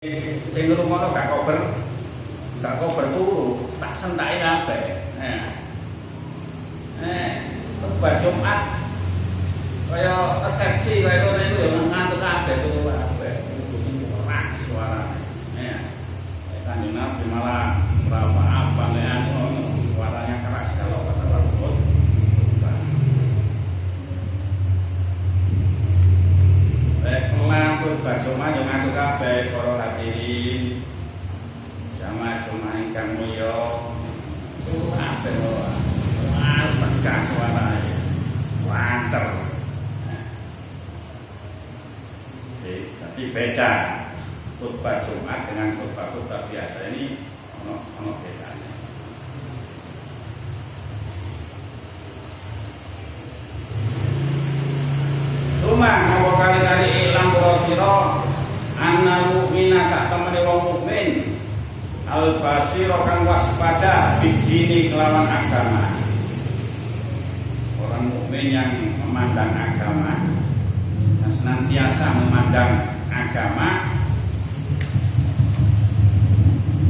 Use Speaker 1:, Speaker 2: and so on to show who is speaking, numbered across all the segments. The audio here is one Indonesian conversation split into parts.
Speaker 1: Sing ngrungokno gak kober turu, tak sentaki kabeh. Khotbah Jumat kaya resepsi kaya ngono iku ya ngantuk kabeh turu kabeh. Sing keras suarane. Kanjeng Nabi malah berapa apa nek ngono suaranya keras kalau kata Rasul. Khotbah Jumat yo ngantuk kabeh para hadirin. Jamaah Jumat ingkang mulya. Kabeh harus tegas suarane. Wanter. Jadi beda khutbah Jumat dengan khutbah biasa ini ono bedanya. Cuma mau kali-kali ilang sira annal mukmina sak temene wong mukmin al basira kang waspada bidini kelawan agama. Orang mukmin yang memandang agama, yang senantiasa memandang agama,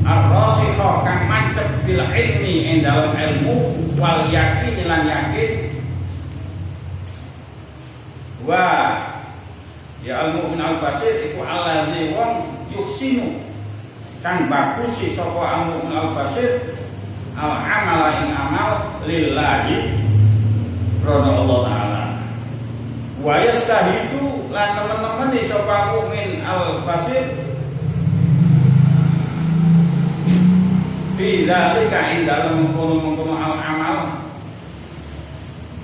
Speaker 1: ar-rasikha kang mancep fil ilmi ing dalam ilmu wal yakin lan yakin wa ya al-mu'min al-basir iku allazi wong yuhsinu kang bagusi sapa al-mu'min al-basir al-amala ing amal lillahi karena Allah taala wa yastahidu lan teman-teman sapa mukmin al-basir fi dzalika ing dalem mengkono al-amal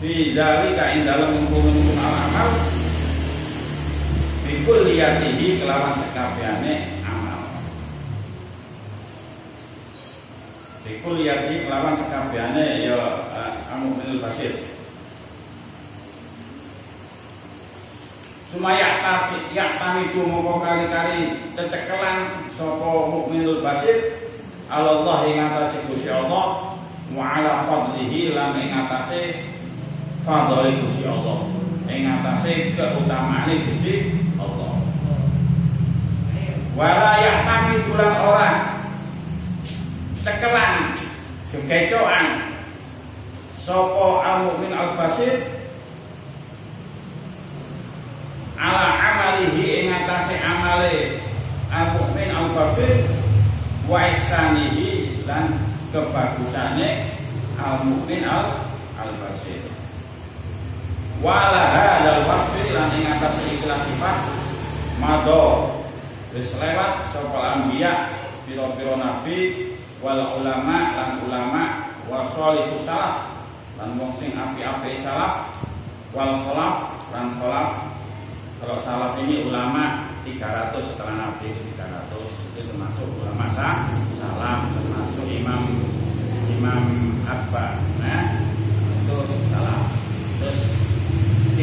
Speaker 1: fi dzalika ing dalem mengkono al-amal bikul liyatihi kelawan sekabehane amal. Bikul liyatihi kelawan sekabehane ya al-mu'minul basir. Sumaya itu mongko kali-kali cecekelan sapa mukminul basir Allah ing atase Gusti Allah wa ala fadlihi lan ing atase fadhole Gusti Allah ing atase keutamaane Gusti Allah. Wala ya'tami tulan orang cekelan kekecoan sapa al-mukmin al-basir ala amalihi ing atase amale al-mukmin al-basir wa ihsanihi lan kebagusane al-mukmin al-basir wala hadal wasfi lan ing atase ikhlas sifat mado wis lewat sapa anbiya pira-pira nabi wal ulama lan ulama wa shalihus salaf lan wong sing api-api salaf wal khalaf lan khalaf. Kalau salaf ini ulama 300 setelah nabi itu 300 itu termasuk ulama salaf, termasuk imam akbar. Nah itu salaf. Terus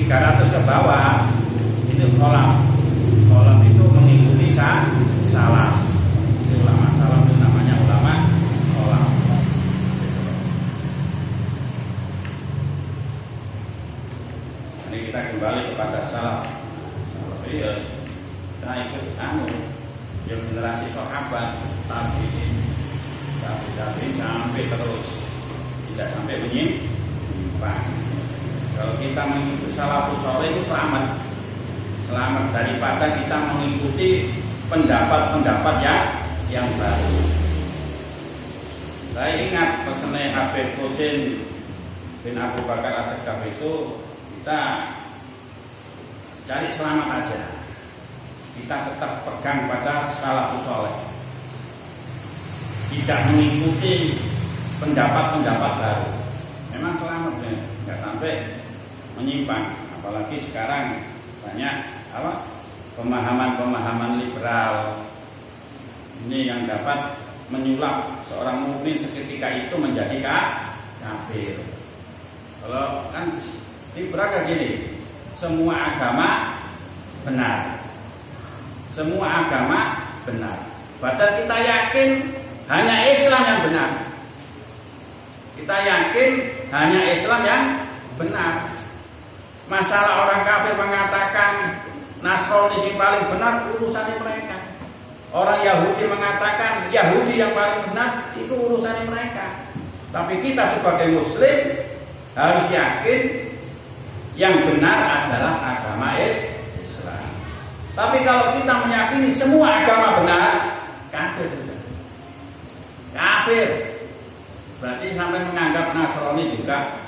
Speaker 1: 300 ke bawah itu khalaf. Khalaf itu mengikuti salaf. Itu ulama salaf itu namanya ulama khalaf. Ini kita kembali kepada salaf. Iya, kita ikut yang generasi sahabat tabi'in sampai terus tidak sampai menyimpang. Kalau kita mengikuti salafus saleh itu selamat daripada kita mengikuti pendapat-pendapat yang baru. Saya ingat pesannya Habib Husain bin Abu Bakar As-Segaf itu kita cari selamat aja. Kita tetap pegang pada salafus saleh. Tidak mengikuti pendapat-pendapat baru. Memang selamat ya, enggak sampai menyimpang. Apalagi sekarang banyak pemahaman-pemahaman liberal. Ini yang dapat menyulap seorang mukmin seketika itu menjadi kafir. Kalau kan liberal kayak gini, semua agama benar. Semua agama benar. Padahal kita yakin hanya Islam yang benar. Kita yakin hanya Islam yang benar. Masalah orang kafir mengatakan Nasrani sing paling benar urusannya mereka. Orang Yahudi mengatakan Yahudi yang paling benar, itu urusannya mereka. Tapi kita sebagai Muslim harus yakin yang benar adalah agama Islam. Tapi kalau kita meyakini semua agama benar, kafir sudah. Kafir. Berarti sampai menganggap Nasrani juga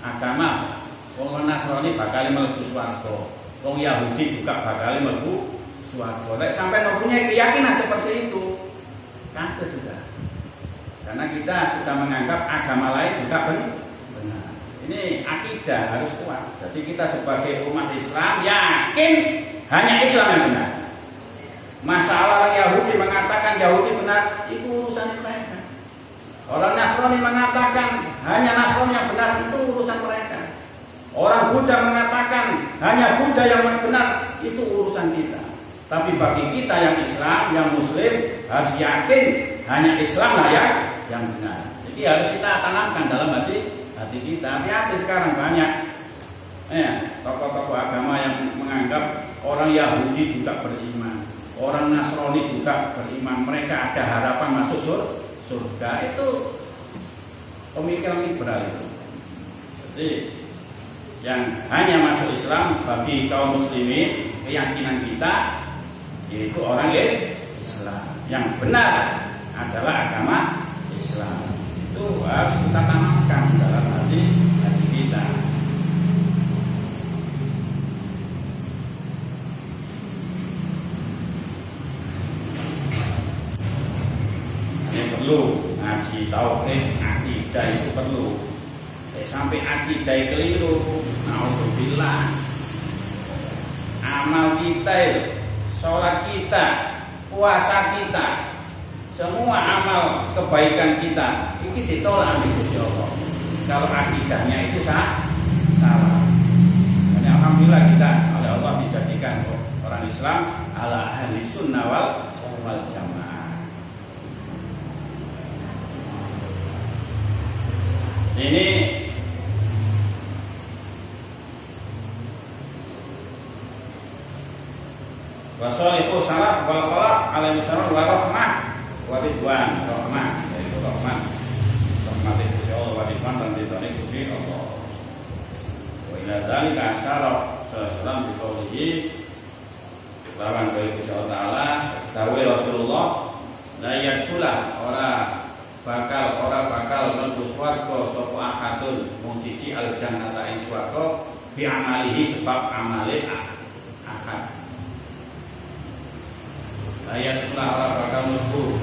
Speaker 1: agama. Wong Nasrani bakal mlebu swarga. Wong Yahudi juga bakal mlebu swarga. Nek sampai mempunyai keyakinan seperti itu, kafir sudah. Karena kita sudah menganggap agama lain juga benar. Ini akidah harus kuat. Jadi kita sebagai umat Islam yakin hanya Islam yang benar. Masalah orang Yahudi mengatakan Yahudi benar, itu urusan mereka. Orang Nasrani mengatakan hanya Nasrani yang benar, itu urusan mereka. Orang Buddha mengatakan hanya Buddha yang benar, itu urusan kita. Tapi bagi kita yang Islam, yang Muslim, harus yakin hanya Islam lah yang benar. Jadi harus kita tanamkan dalam hati kita. Hati-hati sekarang banyak tokoh-tokoh agama yang menganggap orang Yahudi juga beriman, orang Nasrani juga beriman, mereka ada harapan masuk surga. Itu pemikiran liberal itu. Jadi yang hanya masuk Islam bagi kaum muslimin, keyakinan kita yaitu orang Islam. Yang benar adalah agama Islam. Itu harus kita tanamkan dalam hati kita. Ini perlu ngaji tauhid, akidah itu perlu. Sampai akidah keliru, naudzubillah. Amal kita, sholat kita, puasa kita, semua amal kebaikan kita ini ditolak oleh Gusti Allah. Kalau akidahnya itu salah. Dan alhamdulillah kita oleh Allah dijadikan orang Islam ala ahli sunnah wal jamaah. Ini wasalihu salaf wal khalaf alaihi salam wa rahmah wa ridwan, rahmah yaitu rahmat itu Gusti Allah wa ridwan dan ridwan Gusti Allah. Wa ila dzalika asyara sallallahu bi qoulihi lawan dari Gusti Allah taala dawuh Rasulullah la yadkhula ora bakal mlebu swarga sapa ahadun mung siji al jannata ing swarga bi amalihi sebab amale ahad. Ayat pula orang bakal mlebu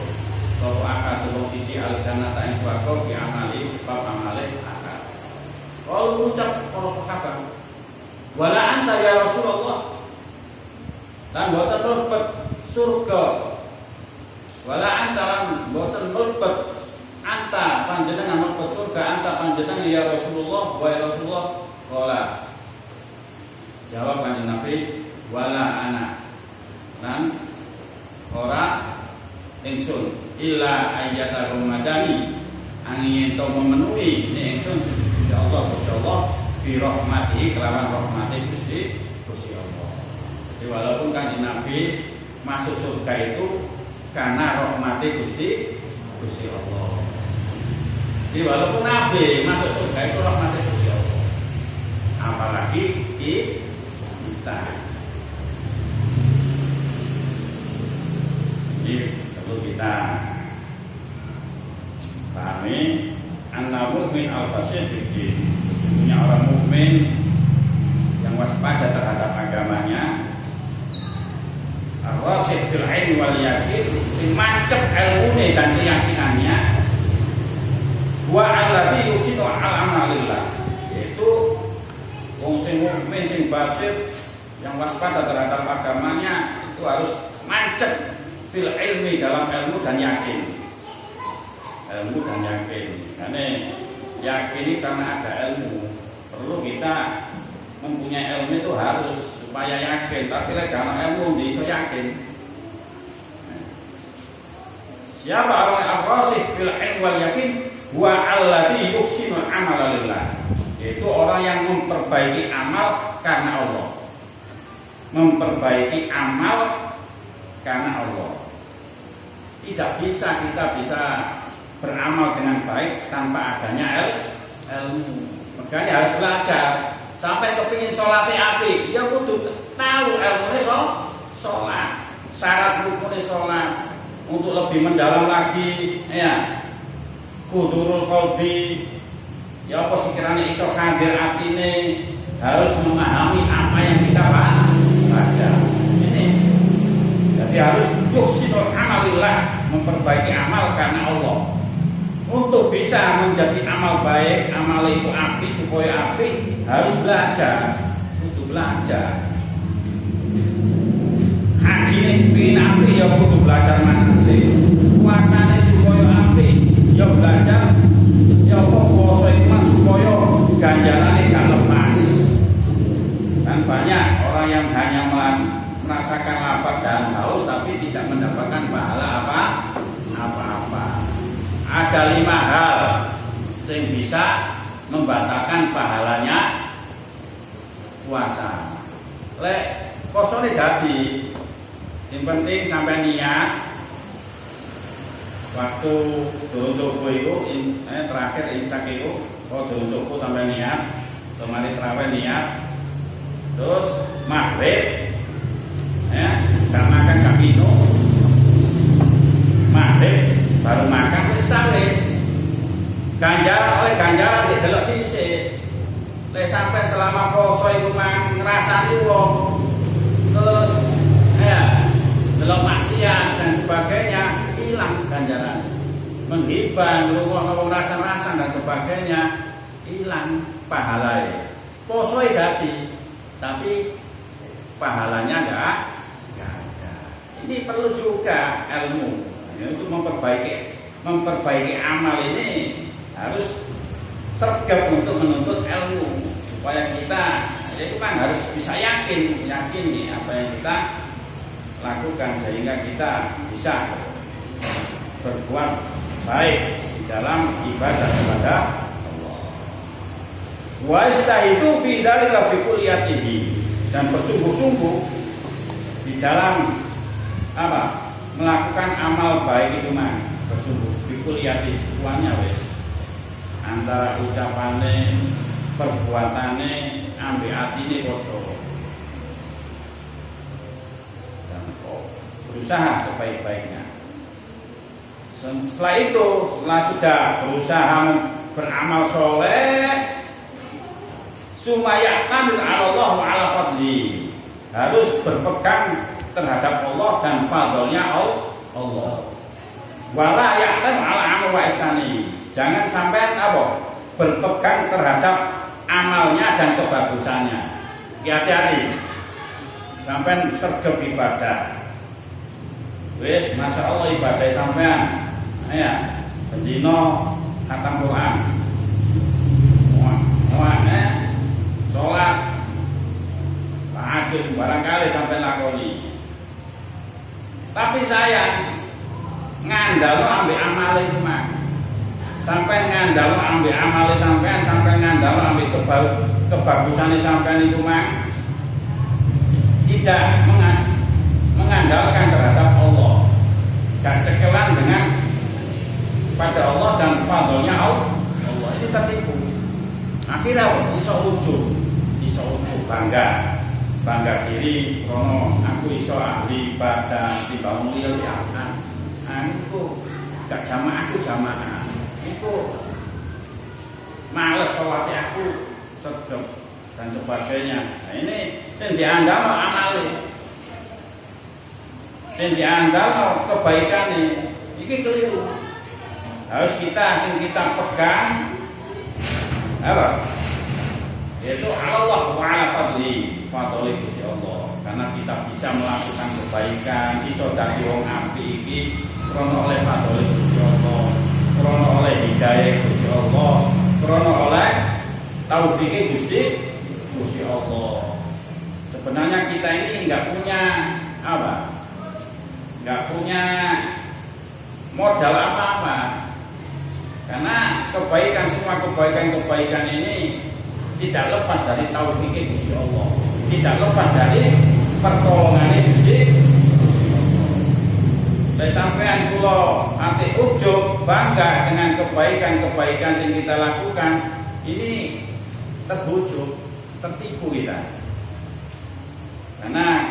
Speaker 1: sapa akad wong siji al jannata ing swarga bi amali sebab amale akad. Kalau ucap para sahabat, wala anta ya Rasulullah. Dan boten mlebet surga. Wala anta lan boten mlebet anta panjenengan mlebet surga anta panjenengan ya Rasulullah wa ya Rasulullah. Qala jawab kanjeng Nabi wala ana. Dan ora ingsun illa ayyata ramadani angin to memenuhi ini ingsun Gusti Allah bi rahmati kelawan rahmati Gusti Allah. Jadi walaupun kanjeng Nabi masuk surga itu karena rahmati Gusti Allah. Jadi walaupun Nabi masuk surga itu rahmati Gusti Allah. Apalagi kita. Ini perlu kita pahami. Anna mu'min al-fasih bidin. Sesungguhnya orang mukmin yang waspada terhadap agamanya, ar-rasikh fil ilmi wal yakin, sing mancep ilmune dan keyakinannya, wa alladhi yusinu al-amalillah, yaitu wong sing mukmin sing basir yang waspada terhadap agamanya itu harus mancep fil ilmi dalam ilmu dan yakin. Karena yakin ini karena ada ilmu. Perlu kita mempunyai ilmu itu harus supaya yakin. Tapi kalau ilmu bisa yakin. Siapa orang ar-rasikh fil ilmi wal yakin wa alladhi yuhsinu amala lillah. Yaitu orang yang memperbaiki amal karena Allah. Memperbaiki amal karena Allah. Tidak bisa kita bisa beramal dengan baik tanpa adanya ilmu. Makanya harus belajar. Sampai kepingin sholatnya api, ya kudu tahu ilmunya sholat. Syarat rukunnya sholat. Untuk lebih mendalam lagi, ya kudurul qalbi. Ya apa sekiranya iso hadir atine, harus memahami apa yang kita baca. Ini. Jadi harus yuhsinul amalillah, memperbaiki amal karena Allah. Untuk bisa menjadi amal baik, amal itu api supaya api, harus belajar. Untuk belajar. Haji ini pengen api, ya butuh belajar manasik. Puasanya supaya api, ya belajar. Ya puasa itu supaya ganjarannya gak lepas. Dan banyak orang yang hanya merasakan lapar dan haus, tapi tidak mendapatkan pahala apa-apa. Ada 5 hal yang bisa membatalkan pahalanya puasa. Lek poso ini jadi, yang penting sampai niat. Waktu durung subuh itu, terakhir imsak itu, durung subuh sampai niat, kemarin terawih niat, terus maghrib, gak makan gak minum, maghrib baru makan wis sawis. Ganjaran didelok dhisik. Lek sampai selama poso iku ngrasani wong. Terus delok maksiat dan sebagainya, hilang ganjaran. Menghibah, ngomong rasa-rasa dan sebagainya, hilang pahalanya. Poso dadi, tapi pahalanya enggak ada. Ini perlu juga ilmu. Untuk memperbaiki amal ini harus sergap untuk menuntut ilmu supaya kita itu kan harus bisa yakin nih apa yang kita lakukan sehingga kita bisa berbuat baik di dalam ibadah kepada Allah. Wa istaitu fi dzalika bi kulliyatihi, dan bersungguh-sungguh di dalam melakukan amal baik itu bersungguh bikuliati semuanya wes, antara ucapane, perbuatane, ambil atine foto, dan berusaha sebaik-baiknya. Setelah itu, setelah sudah berusaha beramal soleh, sumaya kamil Allah wa ala fadli, harus berpegang terhadap Allah dan fadlnya Allah. Wala ya'lam ala amal wa ihsani. Jangan sampai berpegang terhadap amalnya dan kebagusannya. Hati-hati. Sampai sergap ibadah. Wis, masya Allah ibadah sampean. Bendino khatam Quran. Sholat. Tahajud sembarang kali sampai lakoni. Tapi saya ngandalo ambil amal itu sampai ngandalo ambil amal sampai ngandalo ambil kebagusan sampai itu tidak mengandalkan terhadap Allah, gak cekelan dengan pada Allah dan fadlnya Allah. Ini tertipu. Akhirnya iso ujub bangga diri, krono aku iso ahli ibadah di bangun liya si akan. Aku gak jamaah, aku males sholatnya, aku sergap dan sebagainya. Nah ini yang diandalkan amali, yang diandalkan kebaikan ini keliru. Harus kita pegang yaitu Allah wa ala fadli Gusti Allah, karena kita bisa melakukan kebaikan iso dadi wong apik iki krana oleh fadli Gusti Allah, krana oleh hidayah Gusti Allah, krana oleh taufike Gusti Allah. Sebenarnya kita ini enggak punya modal apa-apa, karena semua kebaikan ini tidak lepas dari taufik Gusti Allah, tidak lepas dari pertolongan Gusti Allah. Saya sampean kula ati ujub bangga dengan kebaikan-kebaikan yang kita lakukan, ini terbujuk, tertipu kita. Karena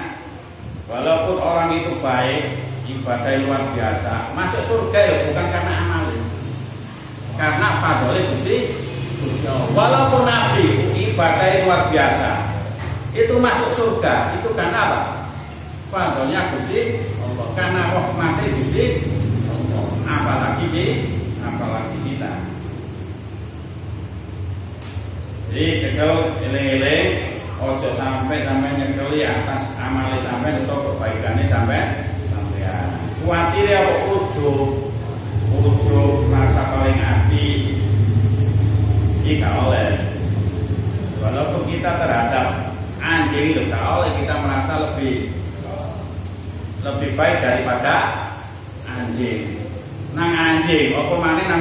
Speaker 1: walaupun orang itu baik, ibadah luar biasa, masuk surga ya bukan karena amal, karena fadhole Gusti Allah. Walaupun Nabi ibadah luar biasa, itu masuk surga itu karena apa? Fadholnya Gusti Allah, karena rahmatnya Gusti Allah. Apalagi kita. Jadi cekel eling-eling, ojo sampai nyekeli atas amale sampai atau kebaikannya sampai ya. Kuatir ya ujub merasa paling api. Jika oleh, walaupun kita terhadap anjing itu oleh kita merasa lebih baik daripada anjing. Nang anjing, apa maneh nang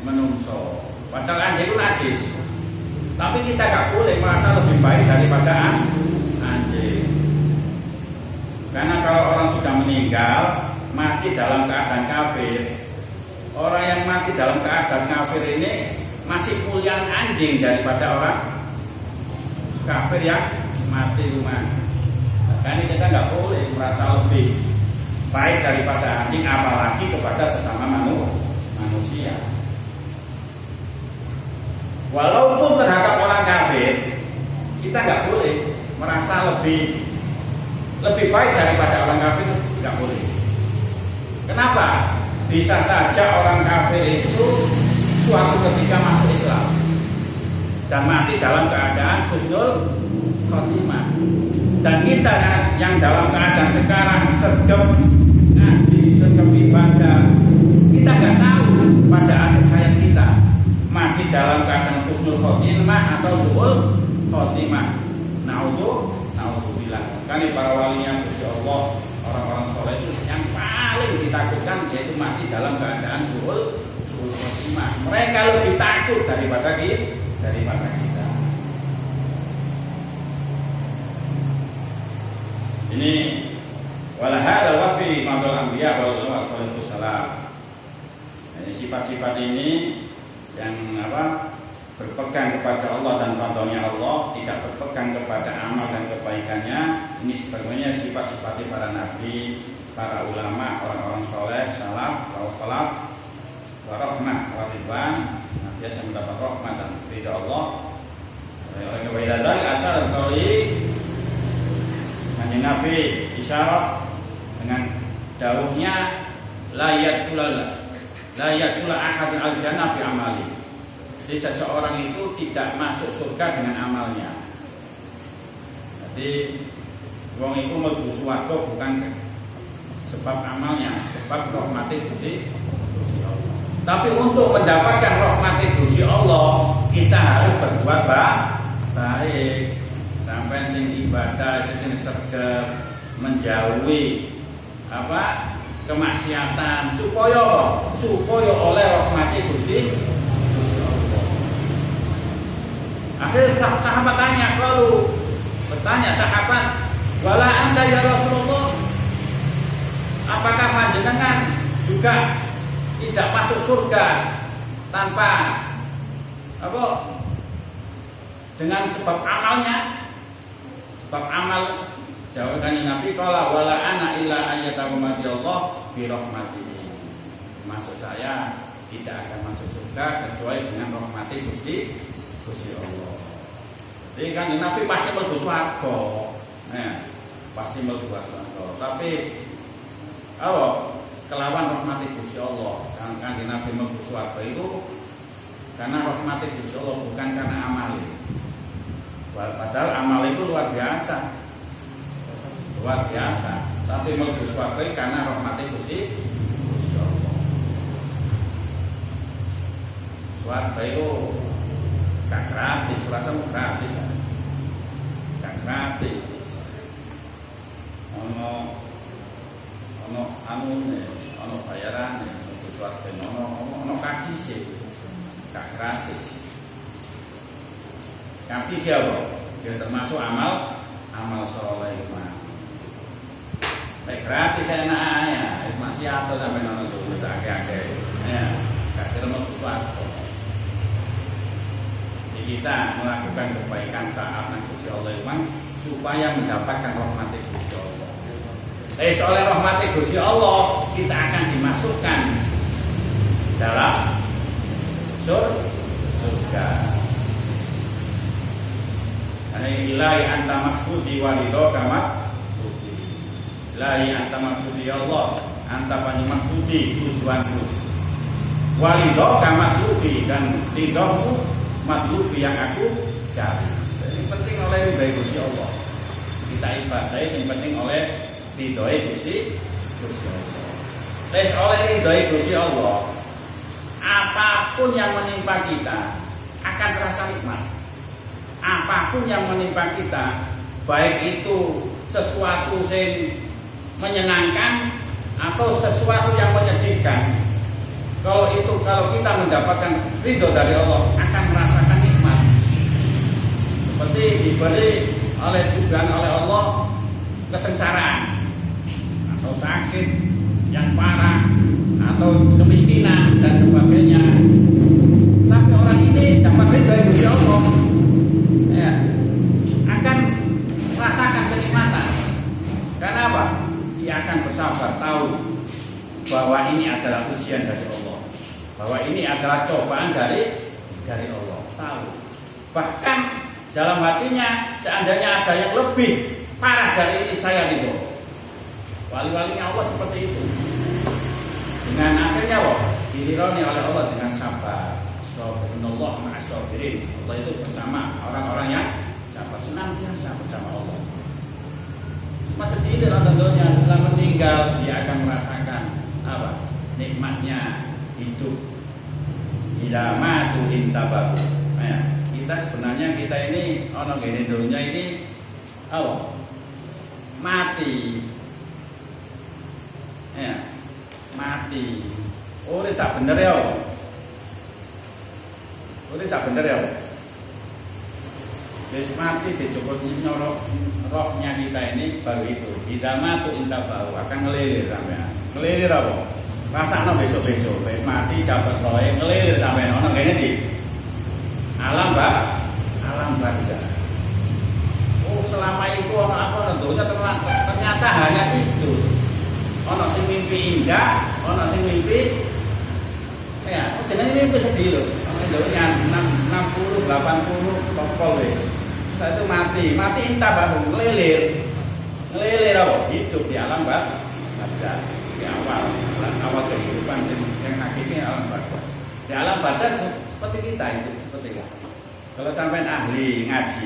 Speaker 1: menungso. Padahal anjing itu najis. Tapi kita gak boleh merasa lebih baik daripada anjing. Karena kalau orang sudah meninggal, mati dalam keadaan kafir, orang yang mati dalam keadaan kafir ini masih mulia anjing daripada orang kafir yang mati rumah. Karena kita nggak boleh merasa lebih baik daripada anjing, apalagi kepada sesama manusia. Walaupun terhadap orang kafir, kita nggak boleh merasa lebih baik daripada orang kafir, nggak boleh. Kenapa? Bisa saja orang kafir itu suatu ketika masuk Islam dan mati dalam keadaan husnul khotimah. Dan kita yang dalam keadaan sekarang sergap ngaji, sergap ibadah, kita nggak tahu pada akhir hayat kita mati dalam keadaan husnul khotimah atau su'ul khotimah. Naudzubillah. Kan para walinya Gusti Allah, orang-orang soleh itu yang paling ditakutkan yaitu mati dalam keadaan su'ul khotimah. Mereka lebih takut daripada kita. Ini wala hadzal wasfi ma'al anbiya wal salatu salam. Ini sifat-sifat ini yang berpegang kepada Allah dan fadlnya Allah, tidak berpegang kepada amal dan kebaikannya. Ini sebagaimana sifat-sifat para nabi, para ulama, orang-orang soleh, salaf, warahmah, waridwan, biasa mendapat rahmat dan ridha Allah. Oleh kebaikan dari asal dan kali Kanjeng Nabi isyarat dengan dawuhnya la yadkhulu ahadun al-jannah bi amali. Jadi seseorang itu tidak masuk surga dengan amalnya. Jadi wong itu mlebu swarga bukan sebab amalnya, sebab rahmati Gusti Allah. Tapi untuk mendapatkan rahmati Gusti Allah, kita harus berbuat baik. Sampai sing ibadah, sing sergap, menjauhi kemaksiatan supaya oleh rahmati Gusti Allah. Akhirnya sahabat bertanya sahabat, wala anta ya Rasulullah, apakah panjenengan juga tidak masuk surga tanpa dengan sebab amalnya? Sebab amal, jawabannya Nabi qala wala ana illa ayyatakumati Allah bi rahmatihi. Maksud saya tidak akan masuk surga kecuali dengan rahmati Gusti Allah. Jadi kan Nabi pasti mlebu swarga. Pasti mlebu swarga. Tapi kelawan rahmati Gusti Allah. Kan Nabi mlebu swarga itu karena rahmati Gusti Allah, bukan karena amal. Padahal amal itu luar biasa, tapi mlebu swarga karena rahmati Gusti Allah. Swarga itu gak gratis, rasamu gratis, gak gratis. Ono bayarane, mlebu swarga ono kaji sih, gak gratis. Tapi siapa? Ya termasuk amal soleh. Nek gratis enak ya, masih atau sampai nono tuh akeh-akeh. Ya, gak kira mau sesuatu. Jadi kita melakukan kebaikan taat nang Gusti Allah memang supaya mendapatkan rahmat Gusti Allah. Oleh rahmat Gusti Allah kita akan dimasukkan dalam surga. Karena ilahi anta maksudi walido kamat. Ilahi anta maksudi ya Allah, anta pani maksudi tujuanku. Walido kamat lubi dan ridhomu matlubi yang aku cari. Jadi penting oleh ridho Gusti Allah. Kita ibadah yang penting oleh ridho Gusti Allah. Tes oleh ridho Gusti Allah, apapun yang menimpa kita akan terasa nikmat. Apapun yang menimpa kita, baik itu sesuatu yang menyenangkan atau sesuatu yang menyedihkan, kalau kita mendapatkan ridho dari Allah akan merasakan nikmat. Seperti diberi oleh Allah kesengsaraan atau sakit yang parah atau kemiskinan dan sebagainya. Tapi orang ini dapat ridho Gusti Allah, ya, akan merasakan kenikmatan. Karena apa? Dia akan bersabar, tahu bahwa ini adalah ujian dari Allah, bahwa ini adalah cobaan dari Allah. Tahu. Bahkan dalam hatinya seandainya ada yang lebih parah dari ini saya ridho. Wali-walinya Allah seperti itu. Dengan akhirnya diridhoi oleh Allah dengan sabar. Subhanallah ma'as-sabirin. Allah itu bersama orang-orang yang sabar, senantiasa bersama Allah. Cuma sedikit tentunya setelah meninggal dia akan merasakan apa? Nikmatnya hidup. Ila matu intabahu. Nah, kita ini ono ngene dunya ini apa? Mati. Ya, mati. Ora tak bener ya. Ora tak bener ya. Wis mati dicopot nyorok rohnya kita ini baru itu. Idama tu intabahu akan ngelilir sampean. Ngelilir apa? Rasakno besok-besok wis mati cabut rohe ngelilir sampean ono kene di alam barzah. Oh, selama itu ono apa tentunya ternyata hanya itu. Ono sing mimpi indah, ono sing mimpi ya, jenenge mimpi sedih lho. Ono 60, 80 tokol wis. Itu mati entah baru ngelilir apa? Hidup di alam barzah. Di awal kehidupan yang hakiki alam barzah. Di alam barzah seperti kita itu, seperti kita. Kalau sampai ahli ngaji